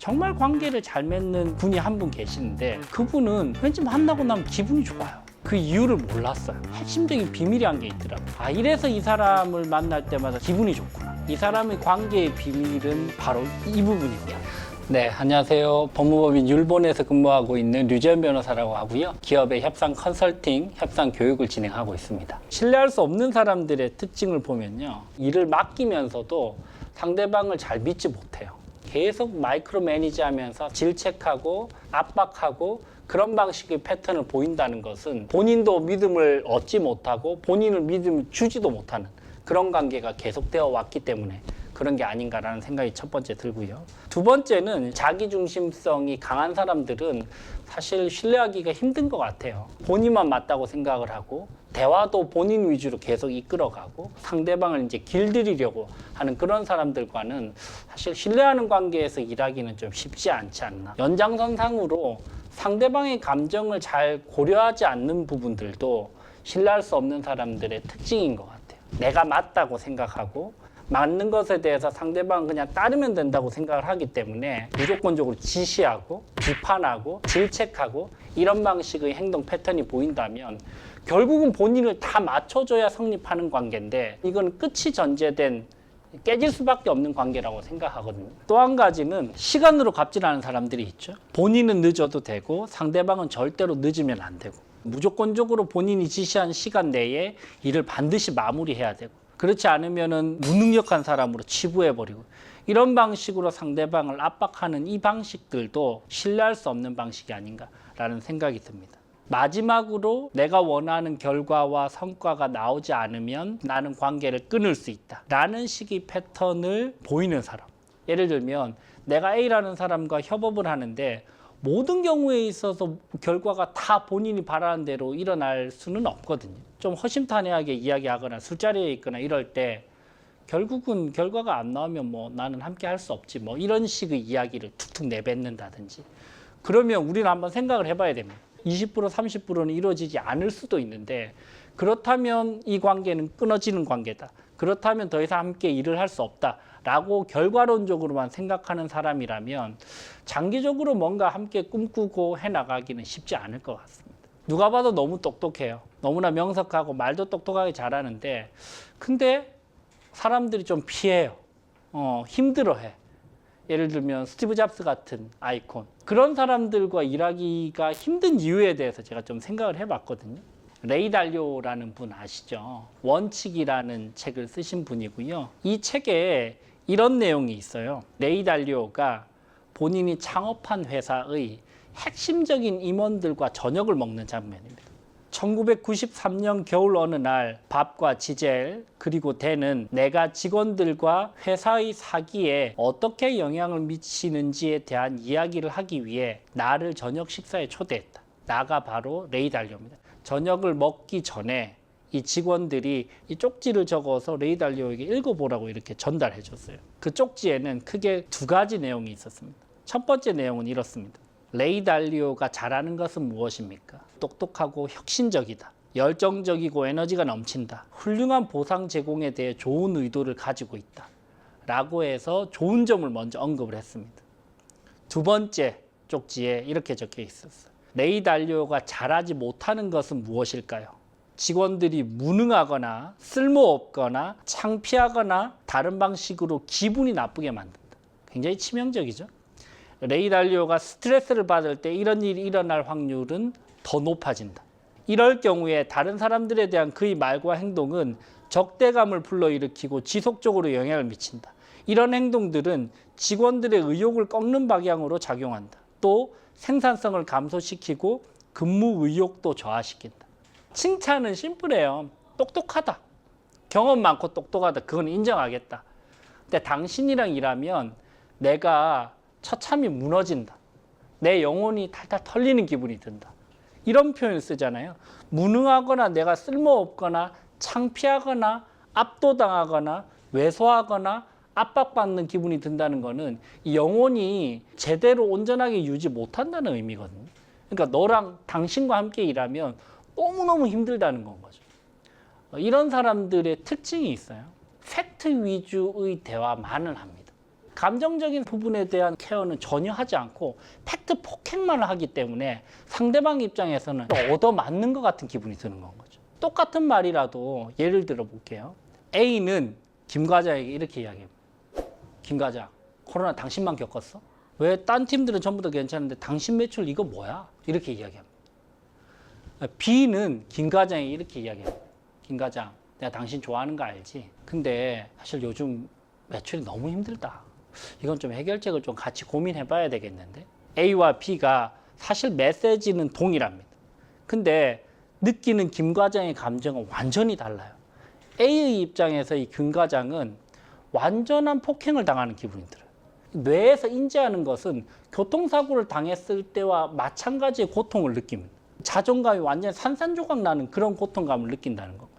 정말 관계를 잘 맺는 분이 한 분 계시는데 그분은 왠지 만나고 나면 기분이 좋아요. 그 이유를 몰랐어요. 핵심적인 비밀이 한 게 있더라고요. 아, 이래서 이 사람을 만날 때마다 기분이 좋구나. 이 사람의 관계의 비밀은 바로 이 부분입니다. 네, 안녕하세요. 법무법인 율본에서 근무하고 있는 류재현 변호사라고 하고요. 기업의 협상 컨설팅, 협상 교육을 진행하고 있습니다. 신뢰할 수 없는 사람들의 특징을 보면요. 일을 맡기면서도 상대방을 잘 믿지 못해요. 계속 마이크로 매니지 하면서 질책하고 압박하고 그런 방식의 패턴을 보인다는 것은 본인도 믿음을 얻지 못하고 본인을 믿음을 주지도 못하는 그런 관계가 계속되어 왔기 때문에 그런 게 아닌가라는 생각이 첫 번째 들고요. 두 번째는 자기중심성이 강한 사람들은 사실 신뢰하기가 힘든 것 같아요. 본인만 맞다고 생각을 하고 대화도 본인 위주로 계속 이끌어가고 상대방을 이제 길들이려고 하는 그런 사람들과는 사실 신뢰하는 관계에서 일하기는 좀 쉽지 않지 않나. 연장선상으로 상대방의 감정을 잘 고려하지 않는 부분들도 신뢰할 수 없는 사람들의 특징인 것 같아요. 내가 맞다고 생각하고 맞는 것에 대해서 상대방은 그냥 따르면 된다고 생각을 하기 때문에 무조건적으로 지시하고 비판하고 질책하고 이런 방식의 행동 패턴이 보인다면 결국은 본인을 다 맞춰줘야 성립하는 관계인데 이건 끝이 전제된 깨질 수밖에 없는 관계라고 생각하거든요. 또 한 가지는 시간으로 갑질하는 사람들이 있죠. 본인은 늦어도 되고 상대방은 절대로 늦으면 안 되고 무조건적으로 본인이 지시한 시간 내에 일을 반드시 마무리해야 되고 그렇지 않으면은 무능력한 사람으로 치부해버리고 이런 방식으로 상대방을 압박하는 이 방식들도 신뢰할 수 없는 방식이 아닌가라는 생각이 듭니다. 마지막으로 내가 원하는 결과와 성과가 나오지 않으면 나는 관계를 끊을 수 있다 라는 식의 패턴을 보이는 사람. 예를 들면 내가 A라는 사람과 협업을 하는데 모든 경우에 있어서 결과가 다 본인이 바라는 대로 일어날 수는 없거든요. 좀 허심탄회하게 이야기하거나 술자리에 있거나 이럴 때 결국은 결과가 안 나오면 뭐 나는 함께 할 수 없지 뭐 이런 식의 이야기를 툭툭 내뱉는다든지 그러면 우리는 한번 생각을 해봐야 됩니다. 20% 30%는 이루어지지 않을 수도 있는데 그렇다면 이 관계는 끊어지는 관계다. 그렇다면 더 이상 함께 일을 할 수 없다 라고 결과론적으로만 생각하는 사람이라면 장기적으로 뭔가 함께 꿈꾸고 해나가기는 쉽지 않을 것 같습니다. 누가 봐도 너무 똑똑해요. 너무나 명석하고 말도 똑똑하게 잘하는데 근데 사람들이 좀 피해요. 힘들어해. 예를 들면 스티브 잡스 같은 아이콘. 그런 사람들과 일하기가 힘든 이유에 대해서 제가 좀 생각을 해봤거든요. 레이 달리오라는 분 아시죠? 원칙이라는 책을 쓰신 분이고요. 이 책에 이런 내용이 있어요. 레이 달리오가 본인이 창업한 회사의 핵심적인 임원들과 저녁을 먹는 장면입니다. 1993년 겨울 어느 날 밥과 지젤 그리고 댄은 내가 직원들과 회사의 사기에 어떻게 영향을 미치는지에 대한 이야기를 하기 위해 나를 저녁 식사에 초대했다. 나가 바로 레이 달리오입니다. 저녁을 먹기 전에 이 직원들이 이 쪽지를 적어서 레이 달리오에게 읽어보라고 이렇게 전달해 줬어요. 그 쪽지에는 크게 두 가지 내용이 있었습니다. 첫 번째 내용은 이렇습니다. 레이 달리오가 잘하는 것은 무엇입니까? 똑똑하고 혁신적이다. 열정적이고 에너지가 넘친다. 훌륭한 보상 제공에 대해 좋은 의도를 가지고 있다. 라고 해서 좋은 점을 먼저 언급을 했습니다. 두 번째 쪽지에 이렇게 적혀 있었어요. 레이 달리오가 잘하지 못하는 것은 무엇일까요? 직원들이 무능하거나 쓸모없거나 창피하거나 다른 방식으로 기분이 나쁘게 만든다. 굉장히 치명적이죠. 레이 달리오가 스트레스를 받을 때 이런 일이 일어날 확률은 더 높아진다. 이럴 경우에 다른 사람들에 대한 그의 말과 행동은 적대감을 불러일으키고 지속적으로 영향을 미친다. 이런 행동들은 직원들의 의욕을 꺾는 방향으로 작용한다. 또 생산성을 감소시키고 근무 의욕도 저하시킨다. 칭찬은 심플해요. 똑똑하다. 경험 많고 똑똑하다. 그건 인정하겠다. 근데 당신이랑 일하면 내가 처참히 무너진다. 내 영혼이 탈탈 털리는 기분이 든다. 이런 표현을 쓰잖아요. 무능하거나 내가 쓸모없거나 창피하거나 압도당하거나 왜소하거나 압박받는 기분이 든다는 거는 이 영혼이 제대로 온전하게 유지 못한다는 의미거든요. 그러니까 너랑 당신과 함께 일하면 너무너무 힘들다는 건 거죠. 이런 사람들의 특징이 있어요. 팩트 위주의 대화만을 합니다. 감정적인 부분에 대한 케어는 전혀 하지 않고 팩트 폭행만 하기 때문에 상대방 입장에서는 얻어맞는 것 같은 기분이 드는 건 거죠. 똑같은 말이라도 예를 들어 볼게요. A는 김 과장에게 이렇게 이야기해요. 김 과장, 코로나 당신만 겪었어? 왜 딴 팀들은 전부 다 괜찮은데 당신 매출 이거 뭐야? 이렇게 이야기합니다. B는 김 과장에게 이렇게 이야기해요. 김 과장, 내가 당신 좋아하는 거 알지? 근데 사실 요즘 매출이 너무 힘들다. 이건 좀 해결책을 좀 같이 고민해 봐야 되겠는데? A와 B가 사실 메시지는 동일합니다. 근데 느끼는 김 과장의 감정은 완전히 달라요. A의 입장에서 이 김 과장은 완전한 폭행을 당하는 기분이 들어요. 뇌에서 인지하는 것은 교통사고를 당했을 때와 마찬가지의 고통을 느낍니다. 자존감이 완전히 산산조각 나는 그런 고통감을 느낀다는 거예요.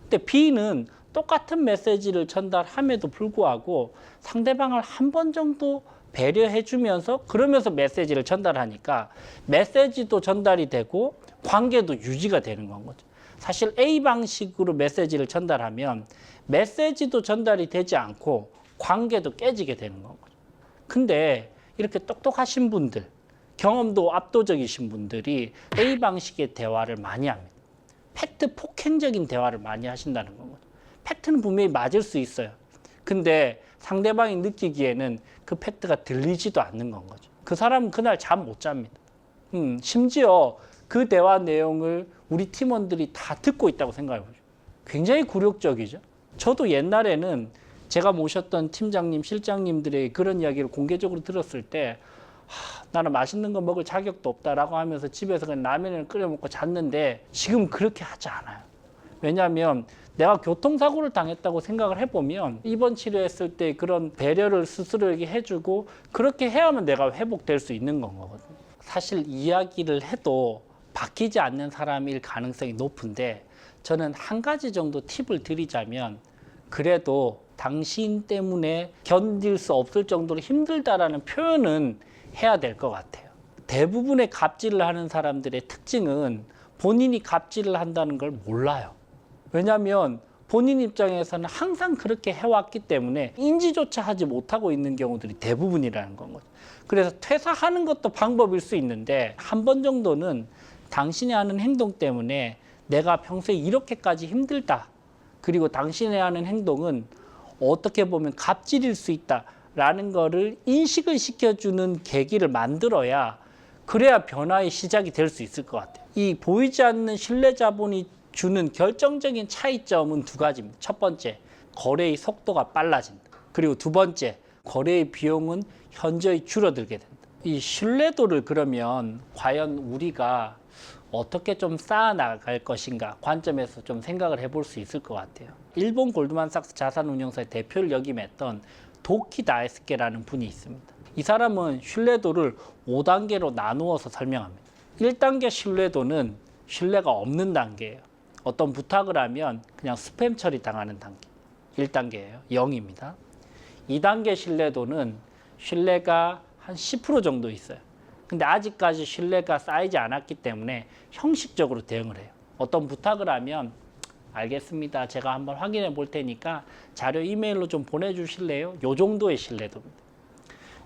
근데 B는 똑같은 메시지를 전달함에도 불구하고 상대방을 한 번 정도 배려해 주면서 그러면서 메시지를 전달하니까 메시지도 전달이 되고 관계도 유지가 되는 건 거죠. 사실 A 방식으로 메시지를 전달하면 메시지도 전달이 되지 않고 관계도 깨지게 되는 건 거죠. 근데 이렇게 똑똑하신 분들, 경험도 압도적이신 분들이 A 방식의 대화를 많이 합니다. 팩트 폭행적인 대화를 많이 하신다는 건 거죠. 팩트는 분명히 맞을 수 있어요. 근데 상대방이 느끼기에는 그 팩트가 들리지도 않는 건 거죠. 그 사람은 그날 잠 못 잡니다. 심지어 그 대화 내용을 우리 팀원들이 다 듣고 있다고 생각해 보죠. 굉장히 굴욕적이죠. 저도 옛날에는 제가 모셨던 팀장님, 실장님들의 그런 이야기를 공개적으로 들었을 때 나는 맛있는 거 먹을 자격도 없다라고 하면서 집에서 그냥 라면을 끓여 먹고 잤는데 지금 그렇게 하지 않아요. 왜냐하면 내가 교통사고를 당했다고 생각을 해보면 입원 치료했을 때 그런 배려를 스스로에게 해주고 그렇게 해야만 내가 회복될 수 있는 건 거거든요. 사실 이야기를 해도 바뀌지 않는 사람일 가능성이 높은데 저는 한 가지 정도 팁을 드리자면 그래도 당신 때문에 견딜 수 없을 정도로 힘들다라는 표현은 해야 될 것 같아요. 대부분의 갑질을 하는 사람들의 특징은 본인이 갑질을 한다는 걸 몰라요. 왜냐하면 본인 입장에서는 항상 그렇게 해왔기 때문에 인지조차 하지 못하고 있는 경우들이 대부분이라는 건 거죠. 그래서 퇴사하는 것도 방법일 수 있는데 한 번 정도는 당신이 하는 행동 때문에 내가 평소에 이렇게까지 힘들다. 그리고 당신이 하는 행동은 어떻게 보면 갑질일 수 있다라는 거를 인식을 시켜주는 계기를 만들어야 그래야 변화의 시작이 될 수 있을 것 같아요. 이 보이지 않는 신뢰 자본이 주는 결정적인 차이점은 두 가지입니다. 첫 번째, 거래의 속도가 빨라진다. 그리고 두 번째, 거래의 비용은 현저히 줄어들게 된다. 이 신뢰도를 그러면 과연 우리가 어떻게 좀 쌓아나갈 것인가 관점에서 좀 생각을 해볼 수 있을 것 같아요. 일본 골드만삭스 자산운용사의 대표를 역임했던 도키 다에스케라는 분이 있습니다. 이 사람은 신뢰도를 5단계로 나누어서 설명합니다. 1단계 신뢰도는 신뢰가 없는 단계예요. 어떤 부탁을 하면 그냥 스팸 처리 당하는 단계. 1단계예요. 0입니다. 2단계 신뢰도는 신뢰가 한 10% 정도 있어요. 근데 아직까지 신뢰가 쌓이지 않았기 때문에 형식적으로 대응을 해요. 어떤 부탁을 하면 알겠습니다. 제가 한번 확인해 볼 테니까 자료 이메일로 좀 보내주실래요? 요 정도의 신뢰도입니다.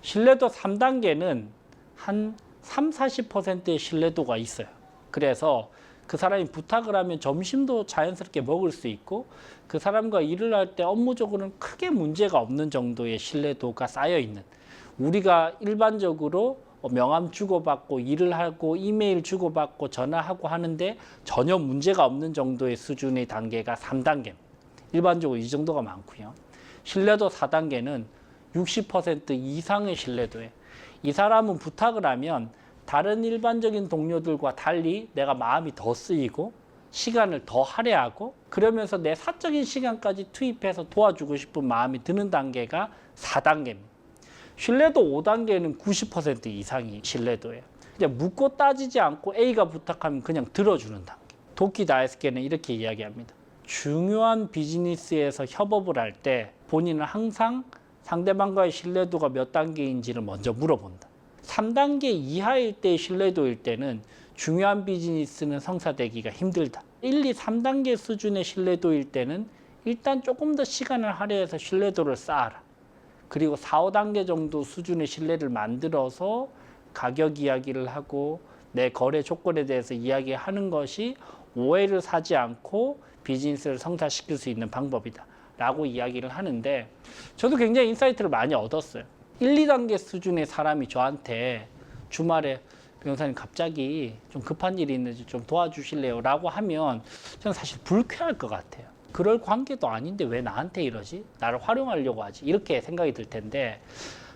신뢰도 3단계는 한 30-40%의 신뢰도가 있어요. 그래서 그 사람이 부탁을 하면 점심도 자연스럽게 먹을 수 있고 그 사람과 일을 할 때 업무적으로는 크게 문제가 없는 정도의 신뢰도가 쌓여 있는, 우리가 일반적으로 명함 주고받고 일을 하고 이메일 주고받고 전화하고 하는데 전혀 문제가 없는 정도의 수준의 단계가 3단계입니다. 일반적으로 이 정도가 많고요. 신뢰도 4단계는 60% 이상의 신뢰도예요. 이 사람은 부탁을 하면 다른 일반적인 동료들과 달리 내가 마음이 더 쓰이고 시간을 더 할애하고 그러면서 내 사적인 시간까지 투입해서 도와주고 싶은 마음이 드는 단계가 4단계입니다. 신뢰도 5단계는 90% 이상이 신뢰도예요. 그냥 묻고 따지지 않고 A가 부탁하면 그냥 들어주는 단계. 도키 다에스케는 이렇게 이야기합니다. 중요한 비즈니스에서 협업을 할 때 본인은 항상 상대방과의 신뢰도가 몇 단계인지를 먼저 물어본다. 3단계 이하일 때의 신뢰도일 때는 중요한 비즈니스는 성사되기가 힘들다. 1, 2, 3단계 수준의 신뢰도일 때는 일단 조금 더 시간을 할애해서 신뢰도를 쌓아라. 그리고 4, 5단계 정도 수준의 신뢰를 만들어서 가격 이야기를 하고 내 거래 조건에 대해서 이야기하는 것이 오해를 사지 않고 비즈니스를 성사시킬 수 있는 방법이다 라고 이야기를 하는데, 저도 굉장히 인사이트를 많이 얻었어요. 1, 2단계 수준의 사람이 저한테 주말에 변호사님 갑자기 좀 급한 일이 있는지 좀 도와주실래요? 라고 하면 저는 사실 불쾌할 것 같아요. 그럴 관계도 아닌데 왜 나한테 이러지? 나를 활용하려고 하지? 이렇게 생각이 들 텐데,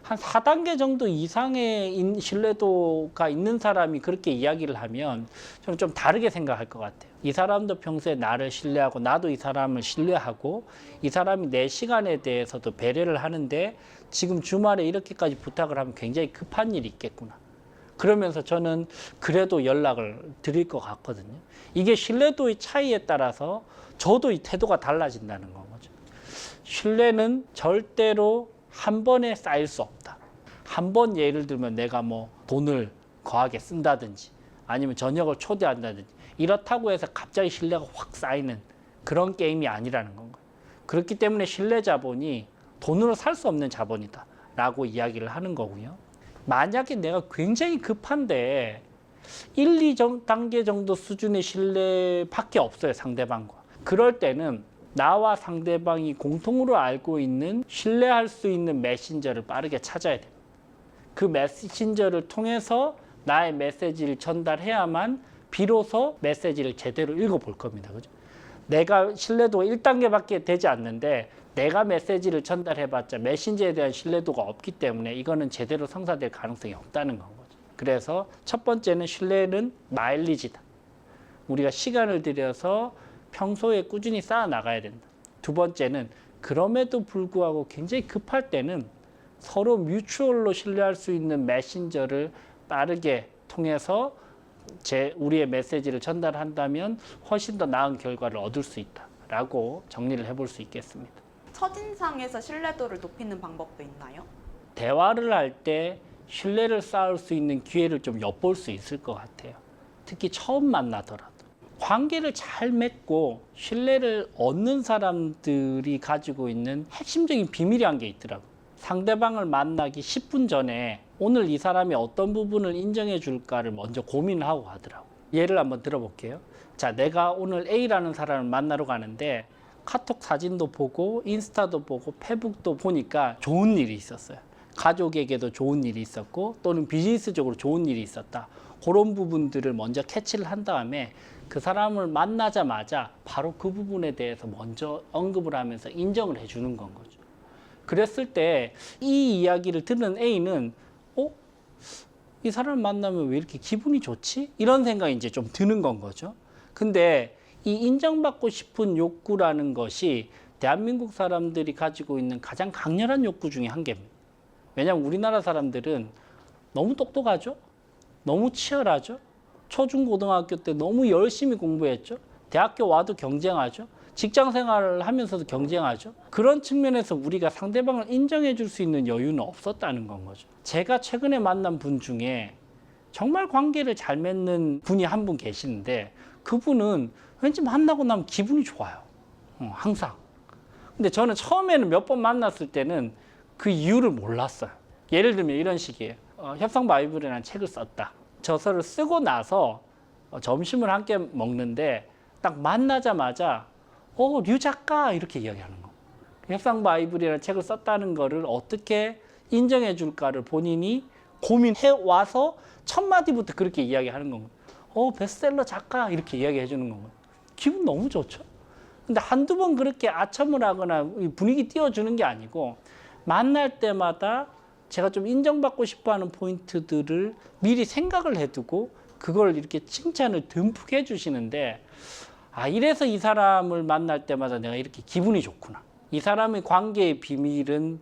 한 4단계 정도 이상의 신뢰도가 있는 사람이 그렇게 이야기를 하면 저는 좀 다르게 생각할 것 같아요. 이 사람도 평소에 나를 신뢰하고 나도 이 사람을 신뢰하고 이 사람이 내 시간에 대해서도 배려를 하는데 지금 주말에 이렇게까지 부탁을 하면 굉장히 급한 일이 있겠구나. 그러면서 저는 그래도 연락을 드릴 것 같거든요. 이게 신뢰도의 차이에 따라서 저도 이 태도가 달라진다는 거죠. 신뢰는 절대로 한 번에 쌓일 수 없다. 한 번 예를 들면 내가 뭐 돈을 거하게 쓴다든지 아니면 저녁을 초대한다든지 이렇다고 해서 갑자기 신뢰가 확 쌓이는 그런 게임이 아니라는 건가요. 그렇기 때문에 신뢰 자본이 돈으로 살 수 없는 자본이다 라고 이야기를 하는 거고요. 만약에 내가 굉장히 급한데 1, 2단계 정도 수준의 신뢰밖에 없어요, 상대방과. 그럴 때는 나와 상대방이 공통으로 알고 있는 신뢰할 수 있는 메신저를 빠르게 찾아야 돼요. 그 메신저를 통해서 나의 메시지를 전달해야만 비로소 메시지를 제대로 읽어볼 겁니다. 그죠? 내가 신뢰도가 1단계밖에 되지 않는데 내가 메시지를 전달해봤자 메신저에 대한 신뢰도가 없기 때문에 이거는 제대로 성사될 가능성이 없다는 건 거죠. 그래서 첫 번째는 신뢰는 마일리지다. 우리가 시간을 들여서 평소에 꾸준히 쌓아 나가야 된다. 두 번째는 그럼에도 불구하고 굉장히 급할 때는 서로 뮤추얼로 신뢰할 수 있는 메신저를 빠르게 통해서 우리의 메시지를 전달한다면 훨씬 더 나은 결과를 얻을 수 있다라고 정리를 해볼 수 있겠습니다. 첫인상에서 신뢰도를 높이는 방법도 있나요? 대화를 할 때 신뢰를 쌓을 수 있는 기회를 좀 엿볼 수 있을 것 같아요. 특히 처음 만나더라도. 관계를 잘 맺고 신뢰를 얻는 사람들이 가지고 있는 핵심적인 비밀이 한 게 있더라고요. 상대방을 만나기 10분 전에 오늘 이 사람이 어떤 부분을 인정해 줄까를 먼저 고민을 하고 가더라고요. 예를 한번 들어볼게요. 자, 내가 오늘 A라는 사람을 만나러 가는데 카톡 사진도 보고 인스타도 보고 페북도 보니까 좋은 일이 있었어요. 가족에게도 좋은 일이 있었고 또는 비즈니스적으로 좋은 일이 있었다. 그런 부분들을 먼저 캐치를 한 다음에 그 사람을 만나자마자 바로 그 부분에 대해서 먼저 언급을 하면서 인정을 해주는 건 거죠. 그랬을 때 이 이야기를 듣는 A는 이 사람을 만나면 왜 이렇게 기분이 좋지? 이런 생각이 이제 좀 드는 건 거죠. 근데 이 인정받고 싶은 욕구라는 것이 대한민국 사람들이 가지고 있는 가장 강렬한 욕구 중에 한 개입니다. 왜냐하면 우리나라 사람들은 너무 똑똑하죠? 너무 치열하죠? 초중고등학교 때 너무 열심히 공부했죠? 대학교 와도 경쟁하죠? 직장 생활을 하면서도 경쟁하죠? 그런 측면에서 우리가 상대방을 인정해 줄 수 있는 여유는 없었다는 건 거죠. 제가 최근에 만난 분 중에 정말 관계를 잘 맺는 분이 한 분 계시는데 그분은 왠지 만나고 나면 기분이 좋아요. 항상. 근데 저는 처음에는 몇 번 만났을 때는 그 이유를 몰랐어요. 예를 들면 이런 식이에요. 협상 바이블이라는 책을 썼다. 저서를 쓰고 나서 점심을 함께 먹는데 딱 만나자마자 류 작가 이렇게 이야기하는 거. 협상 바이블이라는 책을 썼다는 거를 어떻게 인정해 줄까를 본인이 고민해 와서 첫 마디부터 그렇게 이야기하는 겁니다. 베스트셀러 작가 이렇게 이야기해 주는 겁니다. 기분 너무 좋죠? 근데 한두 번 그렇게 아첨을 하거나 분위기 띄워주는 게 아니고 만날 때마다 제가 좀 인정받고 싶어 하는 포인트들을 미리 생각을 해두고 그걸 이렇게 칭찬을 듬뿍 해주시는데 이래서 이 사람을 만날 때마다 내가 이렇게 기분이 좋구나. 이 사람의 관계의 비밀은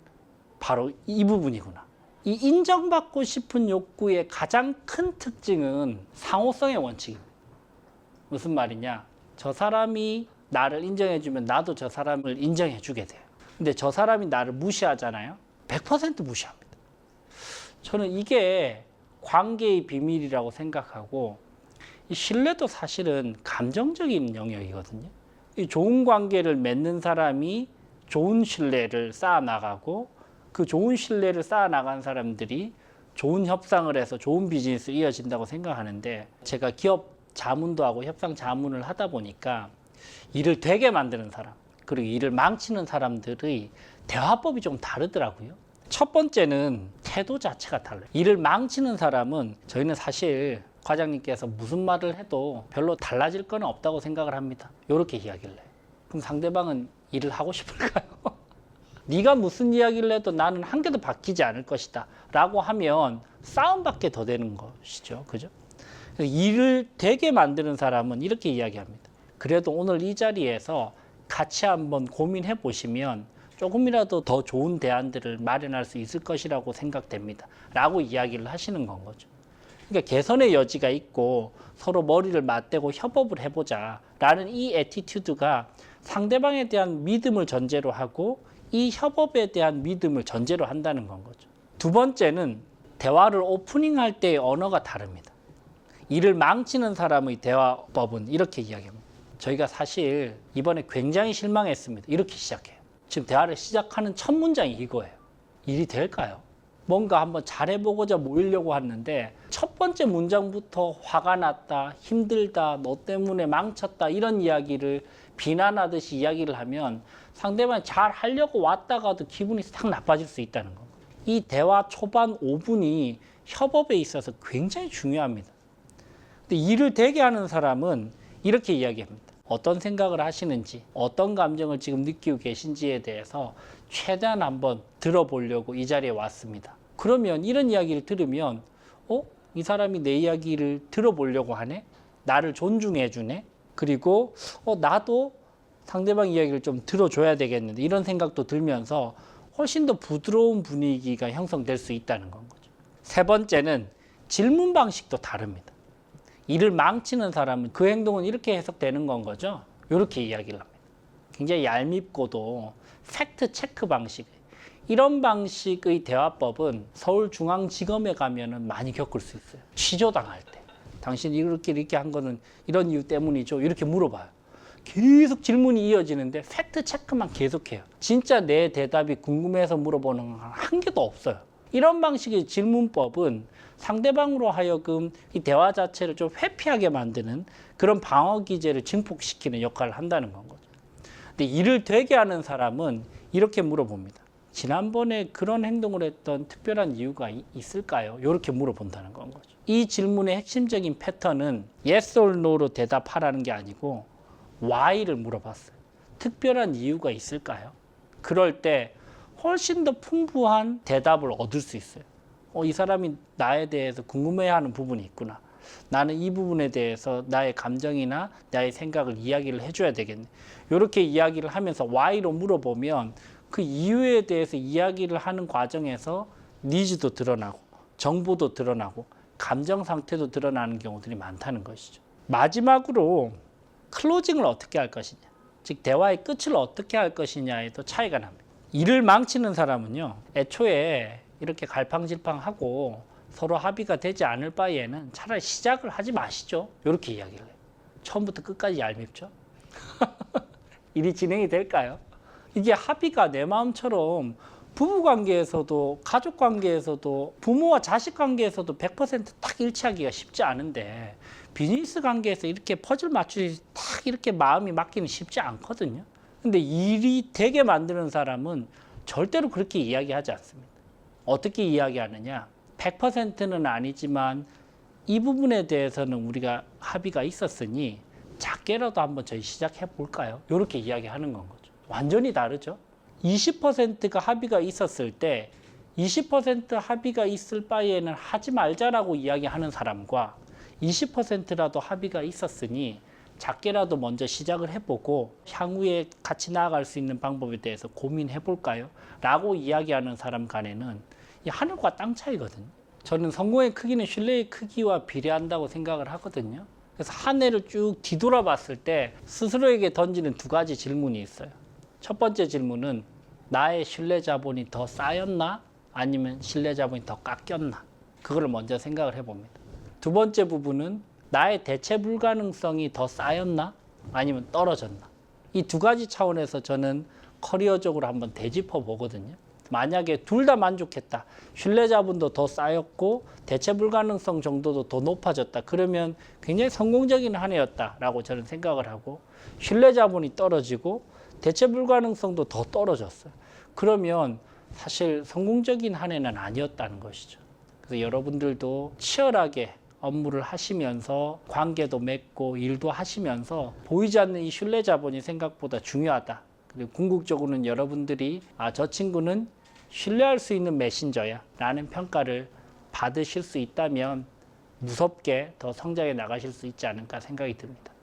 바로 이 부분이구나. 이 인정받고 싶은 욕구의 가장 큰 특징은 상호성의 원칙입니다. 무슨 말이냐? 저 사람이 나를 인정해주면 나도 저 사람을 인정해주게 돼요. 근데 저 사람이 나를 무시하잖아요. 100% 무시합니다. 저는 이게 관계의 비밀이라고 생각하고 이 신뢰도 사실은 감정적인 영역이거든요. 이 좋은 관계를 맺는 사람이 좋은 신뢰를 쌓아나가고 그 좋은 신뢰를 쌓아 나간 사람들이 좋은 협상을 해서 좋은 비즈니스 이어진다고 생각하는데, 제가 기업 자문도 하고 협상 자문을 하다 보니까 일을 되게 만드는 사람, 그리고 일을 망치는 사람들의 대화법이 좀 다르더라고요. 첫 번째는 태도 자체가 달라요. 일을 망치는 사람은 저희는 사실 과장님께서 무슨 말을 해도 별로 달라질 건 없다고 생각을 합니다. 이렇게 이야기를 해요. 그럼 상대방은 일을 하고 싶을까요? 네가 무슨 이야기를 해도 나는 한 개도 바뀌지 않을 것이다 라고 하면 싸움밖에 더 되는 것이죠. 그죠? 일을 되게 만드는 사람은 이렇게 이야기합니다. 그래도 오늘 이 자리에서 같이 한번 고민해 보시면 조금이라도 더 좋은 대안들을 마련할 수 있을 것이라고 생각됩니다 라고 이야기를 하시는 건 거죠. 그러니까 개선의 여지가 있고 서로 머리를 맞대고 협업을 해보자 라는 이 애티튜드가 상대방에 대한 믿음을 전제로 하고 이 협업에 대한 믿음을 전제로 한다는 건 거죠. 두 번째는 대화를 오프닝할 때의 언어가 다릅니다. 일을 망치는 사람의 대화법은 이렇게 이야기합니다. 저희가 사실 이번에 굉장히 실망했습니다. 이렇게 시작해요. 지금 대화를 시작하는 첫 문장이 이거예요. 일이 될까요? 뭔가 한번 잘해보고자 모이려고 하는데 첫 번째 문장부터 화가 났다, 힘들다, 너 때문에 망쳤다 이런 이야기를 비난하듯이 이야기를 하면 상대방이 잘 하려고 왔다가도 기분이 싹 나빠질 수 있다는 거. 이 대화 초반 5분이 협업에 있어서 굉장히 중요합니다. 근데 일을 되게 하는 사람은 이렇게 이야기합니다. 어떤 생각을 하시는지, 어떤 감정을 지금 느끼고 계신지에 대해서 최대한 한번 들어보려고 이 자리에 왔습니다. 그러면 이런 이야기를 들으면 이 사람이 내 이야기를 들어보려고 하네? 나를 존중해 주네? 그리고 나도 상대방 이야기를 좀 들어줘야 되겠는데 이런 생각도 들면서 훨씬 더 부드러운 분위기가 형성될 수 있다는 건 거죠. 세 번째는 질문 방식도 다릅니다. 일을 망치는 사람은 그 행동은 이렇게 해석되는 건 거죠. 이렇게 이야기를 합니다. 굉장히 얄밉고도 팩트 체크 방식, 이런 방식의 대화법은 서울중앙지검에 가면은 많이 겪을 수 있어요. 취조당할 때 당신이 이렇게 한 거는 이런 이유 때문이죠 이렇게 물어봐요. 계속 질문이 이어지는데 팩트 체크만 계속해요. 진짜 내 대답이 궁금해서 물어보는 건 한 개도 없어요. 이런 방식의 질문법은 상대방으로 하여금 이 대화 자체를 좀 회피하게 만드는 그런 방어 기제를 증폭시키는 역할을 한다는 건 거죠. 근데 일을 되게 하는 사람은 이렇게 물어봅니다. 지난번에 그런 행동을 했던 특별한 이유가 있을까요? 이렇게 물어본다는 건 거죠. 이 질문의 핵심적인 패턴은 yes or no로 대답하라는 게 아니고 why를 물어봤어요. 특별한 이유가 있을까요? 그럴 때 훨씬 더 풍부한 대답을 얻을 수 있어요. 이 사람이 나에 대해서 궁금해하는 부분이 있구나. 나는 이 부분에 대해서 나의 감정이나 나의 생각을 이야기를 해줘야 되겠네. 이렇게 이야기를 하면서 why로 물어보면 그 이유에 대해서 이야기를 하는 과정에서 니즈도 드러나고 정보도 드러나고 감정 상태도 드러나는 경우들이 많다는 것이죠. 마지막으로 클로징을 어떻게 할 것이냐, 즉 대화의 끝을 어떻게 할 것이냐에도 차이가 납니다. 일을 망치는 사람은요, 애초에 이렇게 갈팡질팡하고 서로 합의가 되지 않을 바에는 차라리 시작을 하지 마시죠. 이렇게 이야기를 해요. 처음부터 끝까지 얄밉죠. 일이 진행이 될까요? 이게 합의가 내 마음처럼 부부관계에서도 가족관계에서도 부모와 자식관계에서도 100% 일치하기가 쉽지 않은데 비즈니스 관계에서 이렇게 퍼즐 맞추기 딱 이렇게 마음이 맞기는 쉽지 않거든요. 근데 일이 되게 만드는 사람은 절대로 그렇게 이야기하지 않습니다. 어떻게 이야기하느냐? 100%는 아니지만 이 부분에 대해서는 우리가 합의가 있었으니 작게라도 한번 저희 시작해 볼까요? 이렇게 이야기하는 건 거죠. 완전히 다르죠. 20%가 합의가 있었을 때 20% 합의가 있을 바에는 하지 말자라고 이야기하는 사람과 20%라도 합의가 있었으니 작게라도 먼저 시작을 해보고 향후에 같이 나아갈 수 있는 방법에 대해서 고민해 볼까요? 라고 이야기하는 사람 간에는 이 하늘과 땅 차이거든요. 저는 성공의 크기는 신뢰의 크기와 비례한다고 생각을 하거든요. 그래서 한 해를 쭉 뒤돌아봤을 때 스스로에게 던지는 두 가지 질문이 있어요. 첫 번째 질문은 나의 신뢰 자본이 더 쌓였나? 아니면 신뢰 자본이 더 깎였나? 그걸 먼저 생각을 해봅니다. 두 번째 부분은 나의 대체 불가능성이 더 쌓였나? 아니면 떨어졌나? 이 두 가지 차원에서 저는 커리어적으로 한번 되짚어 보거든요. 만약에 둘 다 만족했다. 신뢰 자본도 더 쌓였고 대체 불가능성 정도도 더 높아졌다. 그러면 굉장히 성공적인 한 해였다라고 저는 생각을 하고 신뢰 자본이 떨어지고 대체 불가능성도 더 떨어졌어요. 그러면 사실 성공적인 한 해는 아니었다는 것이죠. 그래서 여러분들도 치열하게 업무를 하시면서 관계도 맺고 일도 하시면서 보이지 않는 이 신뢰 자본이 생각보다 중요하다. 그리고 궁극적으로는 여러분들이 저 친구는 신뢰할 수 있는 메신저야 라는 평가를 받으실 수 있다면 무섭게 더 성장해 나가실 수 있지 않을까 생각이 듭니다.